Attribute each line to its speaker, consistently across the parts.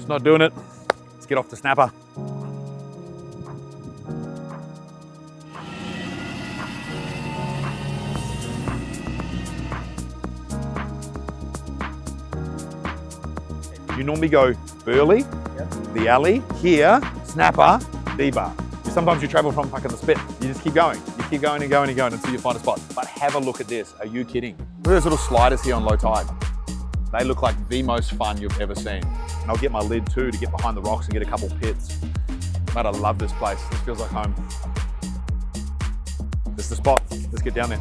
Speaker 1: Just not doing it. Let's get off the snapper. You normally go burley, the alley, here, snapper, D-bar. Sometimes you travel from fucking the spit. You just keep going. You keep going and going and going until you find a spot. But have a look at this. Are you kidding? Look at those little sliders here on low tide. They look like the most fun you've ever seen. And I'll get my lid too to get behind the rocks and get a couple pits. Mate, I love this place. This feels like home. This is the spot. Let's get down there.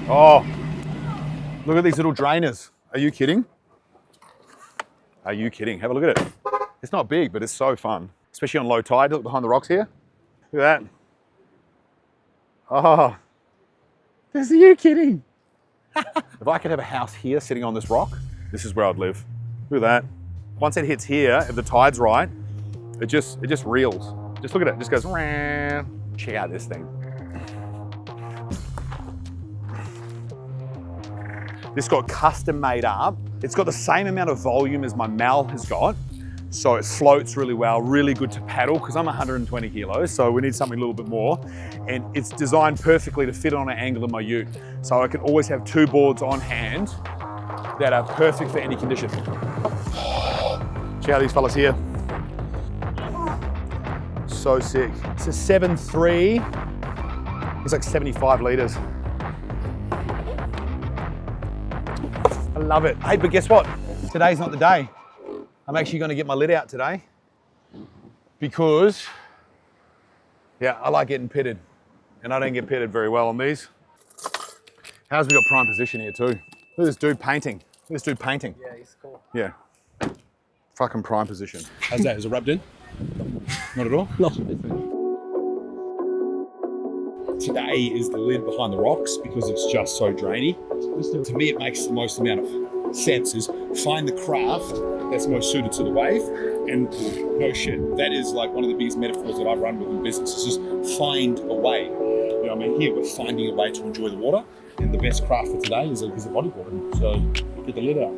Speaker 1: Oh, look at these little drainers. Are you kidding? Are you kidding? Have a look at it. It's not big, but it's so fun. Especially on low tide. Look behind the rocks here. Look at that. Oh, are you kidding? If I could have a house here sitting on this rock, this is where I'd live. Look at that. Once it hits here, if the tide's right, it just reels. Just look at it, it just goes, Rah. Check out this thing. This got custom made up. It's got the same amount of volume as my Mal has got. So it floats really well, really good to paddle because I'm 120 kilos, so we need something a little bit more. And it's designed perfectly to fit on an angle in my ute. So I can always have 2 boards on hand that are perfect for any condition. Check out these fellas here. So sick. It's a 7.3. It's like 75 liters. I love it. Hey, but guess what? Today's not the day. I'm actually going to get my lid out today because, yeah, I like getting pitted and I don't get pitted very well on these. How's we got prime position here too? Look at this dude painting. Look at this dude painting.
Speaker 2: Yeah, he's cool.
Speaker 1: Yeah. Fucking prime position.
Speaker 3: How's that? Is it rubbed in?
Speaker 1: Not at all?
Speaker 3: No. Today is the lid behind the rocks because it's just so drainy. To me, it makes the most amount of sense is find the craft that's most suited to the wave. And no shit, that is like one of the biggest metaphors that I run with in business is just find a way. You know what I mean? Here we're finding a way to enjoy the water. And the best craft for today is a bodyboard. So get the lid out.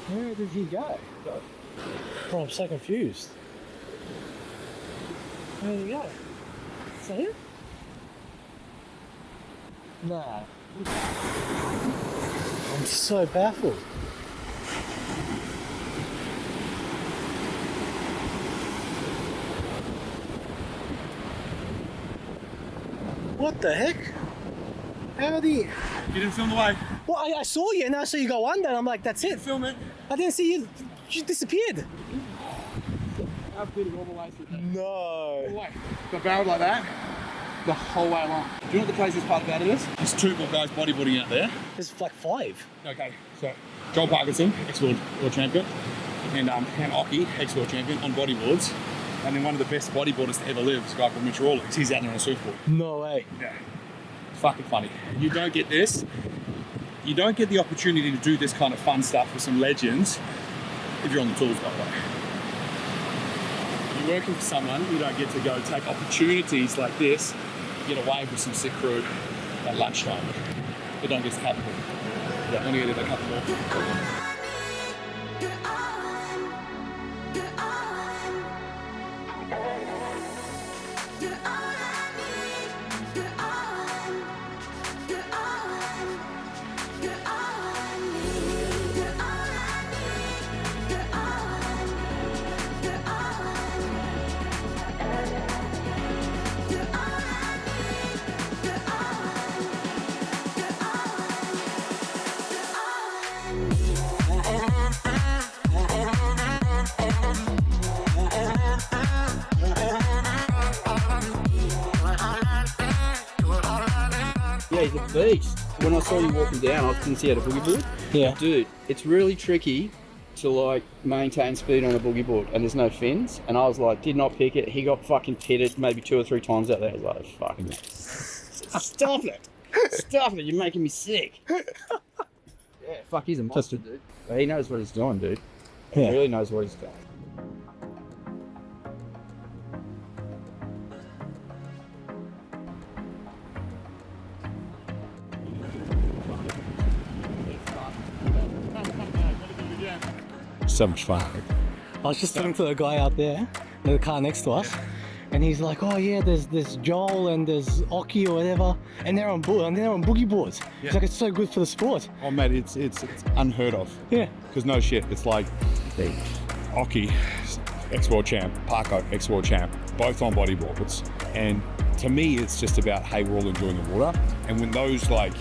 Speaker 2: Where did he go? Oh, I'm so confused. Where did he go? Is that him? Nah. I'm so baffled. What the heck? How did he?
Speaker 1: You didn't film the wave?
Speaker 2: Well, I saw you, and I saw you go under, and I'm like, that's it.
Speaker 3: Film it.
Speaker 2: I didn't see you. You disappeared.
Speaker 3: I've been all the way through that.
Speaker 2: No.
Speaker 3: All the way. The barrel like that, the whole way along. Do you know what the craziest part about it is? There's 2 more guys bodyboarding out there.
Speaker 2: There's like 5.
Speaker 3: Okay, so Joel Parkinson, ex-world champion, and Occy, ex-world champion on bodyboards. And then one of the best bodyboarders to ever live is a guy called Mitch Rawlings. He's out there on a surfboard.
Speaker 2: No way.
Speaker 3: Yeah. It's fucking funny. You don't get this. You don't get the opportunity to do this kind of fun stuff with some legends if you're on the tools, by the way. If you're working for someone, you don't get to go take opportunities like this, get away with some sick crew at lunchtime. It don't get to happen. Yeah, only get it a couple more.
Speaker 4: Yeah, he's a beast. When I saw you walking down, I couldn't see how to boogie board.
Speaker 2: Yeah.
Speaker 4: Dude, it's really tricky to like maintain speed on a boogie board, and there's no fins. And I was like, did not pick it. He got fucking pitted maybe 2 or 3 times out there. I was like, fucking stop it. Stop it. You're making me sick. Yeah, fuck, he's a monster, dude. But he knows what he's doing, dude.
Speaker 2: Yeah.
Speaker 4: He really knows what he's doing.
Speaker 3: So much fun.
Speaker 2: I was just talking to a guy out there in the car next to us, and he's like, "Oh yeah, there's Joel and there's Occy or whatever, and they're on boogie boards." He's like, "It's so good for the sport."
Speaker 3: Oh mate, it's unheard of.
Speaker 2: Yeah.
Speaker 3: Because no shit, it's like Occy, ex-world champ, Parko, ex-world champ, both on bodyboards. And to me, it's just about, hey, we're all enjoying the water. And when those like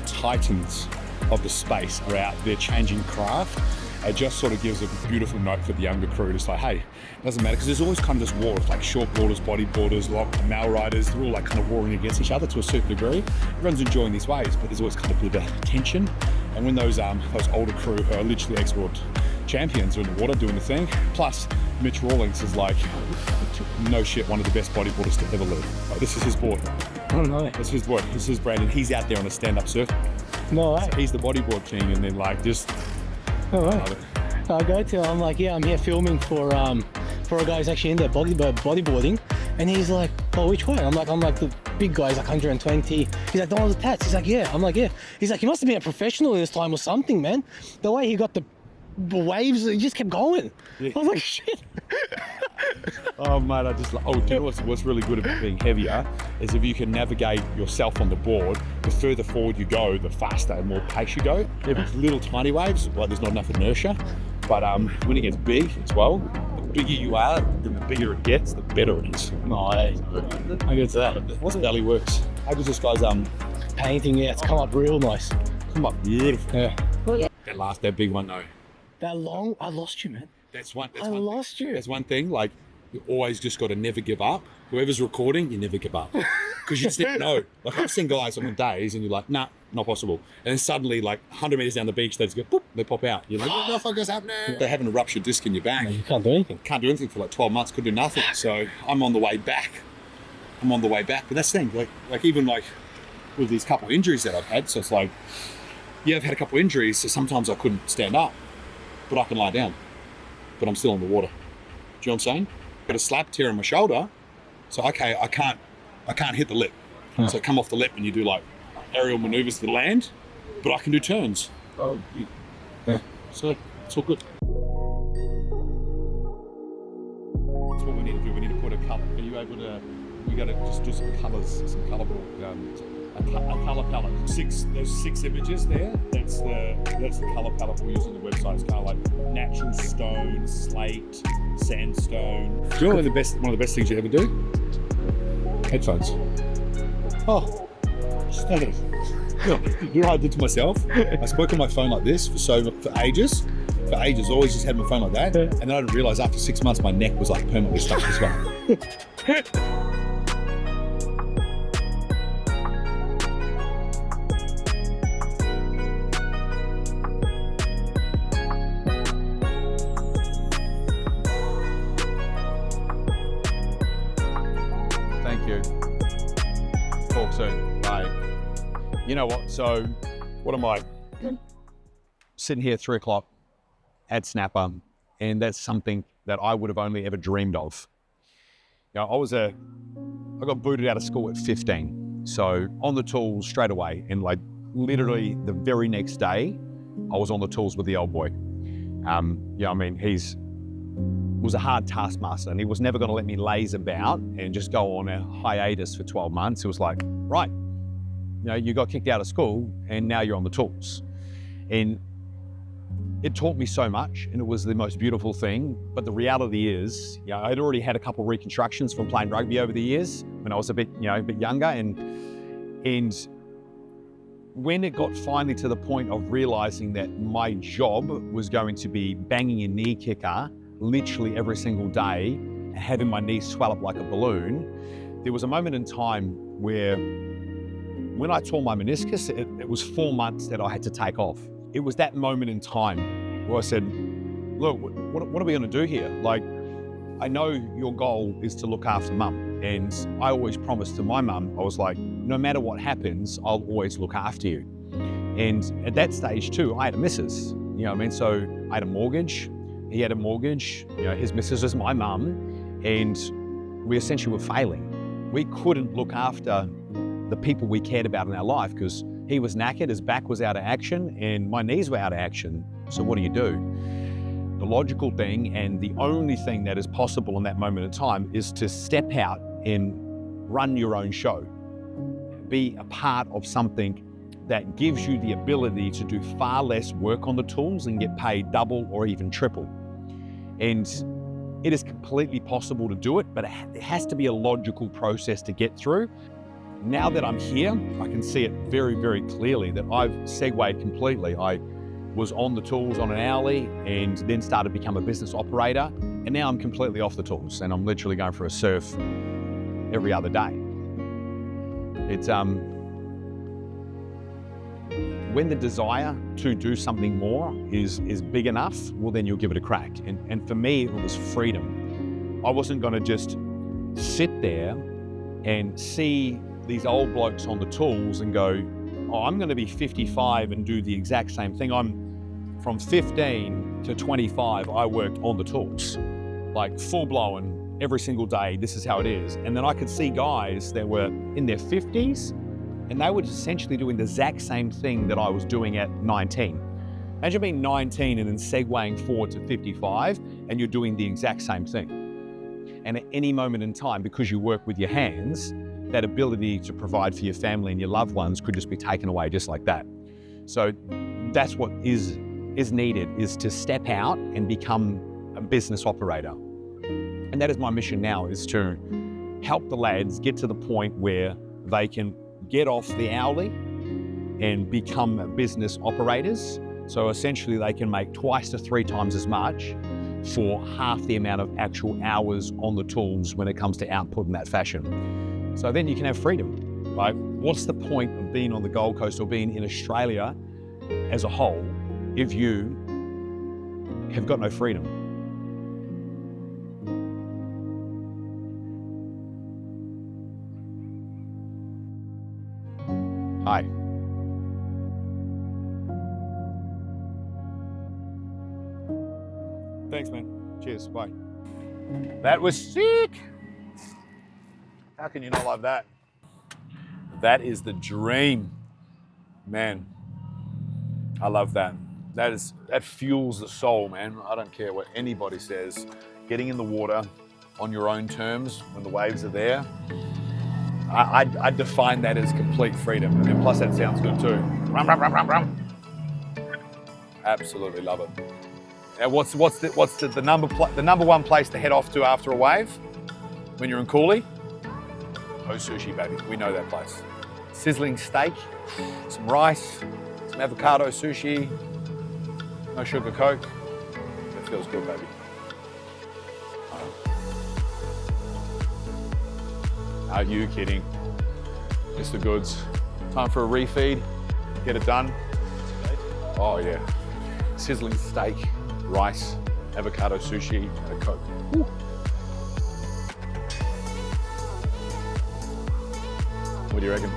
Speaker 3: titans of the space are out there changing craft, it just sort of gives a beautiful note for the younger crew. It's like, hey, it doesn't matter, because there's always kind of this war of like shortboarders, bodyboarders, male riders. They're all like kind of warring against each other to a certain degree. Everyone's enjoying these waves, but there's always kind of a bit of tension. And when those older crew who are literally ex-world champions are in the water doing the thing, plus Mitch Rawlings is like, no shit, one of the best bodyboarders to ever live. Like, this is his board.
Speaker 2: I don't know.
Speaker 3: This is his board. This is his brand, and he's out there on a stand-up surf.
Speaker 2: No way.
Speaker 3: So he's the bodyboard king, and then like just.
Speaker 2: No way. So I go to him, I'm like, yeah, I'm here filming for a guy who's actually in there bodyboarding, and he's like, oh, which one? I'm like the big guy's like 120. He's like, the one with the tats. He's like, yeah. I'm like, yeah. He's like, he must have been a professional in this time or something, man. The way he got the waves, he just kept going.
Speaker 3: Yeah.
Speaker 2: I was like, shit.
Speaker 3: Oh mate, I just like, oh, do you know what's really good about being heavier is if you can navigate yourself on the board, the further forward you go, the faster and more pace you go. If it's little tiny waves, well, there's not enough inertia. But when it gets big as well, the bigger you are, then the bigger it gets, the better it is.
Speaker 2: Nice. I get to that.
Speaker 3: What's belly works? How does this guy's
Speaker 2: Painting, yeah, it's come up real nice.
Speaker 3: come up beautiful?
Speaker 2: Yeah.
Speaker 3: That big one though.
Speaker 2: That long, I lost you, man.
Speaker 3: That's one.
Speaker 2: I lost you.
Speaker 3: That's one thing. Like, you always just got to never give up. Whoever's recording, you never give up, because you just never know. Like, I've seen guys on days, and you're like, nah, not possible. And then suddenly, like 100 meters down the beach, they just go, boop, they pop out. You're like, what the fuck is happening? They have a ruptured disc in your back.
Speaker 2: You can't do anything.
Speaker 3: Can't do anything for like 12 months. Could do nothing. So I'm on the way back. But that's the thing. Like even like with these couple injuries that I've had. So it's like, yeah, I've had a couple injuries. So sometimes I couldn't stand up, but I can lie down. But I'm still in the water. Do you know what I'm saying? Got a slap tear on my shoulder, so okay, I can't hit the lip. So I come off the lip and you do like aerial maneuvers to the land, but I can do turns.
Speaker 4: Oh,
Speaker 3: Yeah. So it's all good. That's what we need to do. We need to put a colour. Are you able to? We got to just do some colours, some colourable. A colour palette. Those six images there. That's the colour palette we'll use on the website. It's kind of like natural stone, slate, sandstone. Do you know one of the best things you ever do? Headphones. Oh, stunning. You know what I did to myself? I spoke on my phone like this for ages. For ages, always just had my phone like that. And then I didn't realise after 6 months, my neck was like permanently stuck this way.
Speaker 1: Thank you. Talk soon. Bye. You know what? So, what am I? Sitting here at 3 o'clock at Snapper, and that's something that I would have only ever dreamed of. You know, I got booted out of school at 15. So on the tools straight away, and like literally the very next day, I was on the tools with the old boy. Yeah, I mean, was a hard taskmaster, and he was never going to let me laze about and just go on a hiatus for 12 months. It was like, right, you know, you got kicked out of school and now you're on the tools. And it taught me so much, and it was the most beautiful thing. But the reality is, you know, I'd already had a couple of reconstructions from playing rugby over the years when I was a bit younger, and when it got finally to the point of realizing that my job was going to be banging a knee kicker literally every single day and having my knee swell up like a balloon, there was a moment in time where when I tore my meniscus, it was 4 months that I had to take off. It was that moment in time where I said, look, what are we going to do here? Like, I know your goal is to look after mum. And I always promised to my mum, I was like, no matter what happens, I'll always look after you. And at that stage too, I had a missus, you know what I mean? So I had a mortgage, he had a mortgage, you know, his missus was my mum, and we essentially were failing. We couldn't look after the people we cared about in our life because he was knackered, his back was out of action, and my knees were out of action. So what do you do? The logical thing, and the only thing that is possible in that moment in time, is to step out and run your own show. Be a part of something that gives you the ability to do far less work on the tools and get paid double or even triple. And it is completely possible to do it, but it has to be a logical process to get through. Now that I'm here, I can see it very, very clearly that I've segued completely. I was on the tools on an hourly and then started to become a business operator. And now I'm completely off the tools and I'm literally going for a surf every other day. It's, when the desire to do something more is big enough, well, then you'll give it a crack. And for me, it was freedom. I wasn't going to just sit there and see these old blokes on the tools and go, oh, I'm going to be 55 and do the exact same thing. From 15 to 25, I worked on the tools, like full blown every single day. This is how it is. And then I could see guys that were in their 50s and they were essentially doing the exact same thing that I was doing at 19. Imagine being 19 and then segueing forward to 55 and you're doing the exact same thing. And at any moment in time, because you work with your hands, that ability to provide for your family and your loved ones could just be taken away just like that. So that's what is needed, is to step out and become a business operator. And that is my mission now, is to help the lads get to the point where they can get off the hourly and become business operators. So essentially they can make 2 to 3 times as much for half the amount of actual hours on the tools when it comes to output in that fashion. So then you can have freedom. Like, what's the point of being on the Gold Coast or being in Australia as a whole if you have got no freedom? Hi. Thanks, man. Cheers. Bye. That was sick. How can you not love that? That is the dream, man. I love that. That fuels the soul, man. I don't care what anybody says. Getting in the water on your own terms when the waves are there, I define that as complete freedom. And then plus that sounds good too. Rum, rum, rum, rum, rum. Absolutely love it. Now what's the number one place to head off to after a wave when you're in Cooley? Oh, Sushi, baby. We know that place. sizzling steak, some rice, some avocado sushi, no sugar Coke. That feels good, baby. Are you kidding? It's the goods. Time for a refeed. Get it done. Oh yeah. Sizzling steak, rice, avocado sushi, and a Coke. Woo. What do you reckon?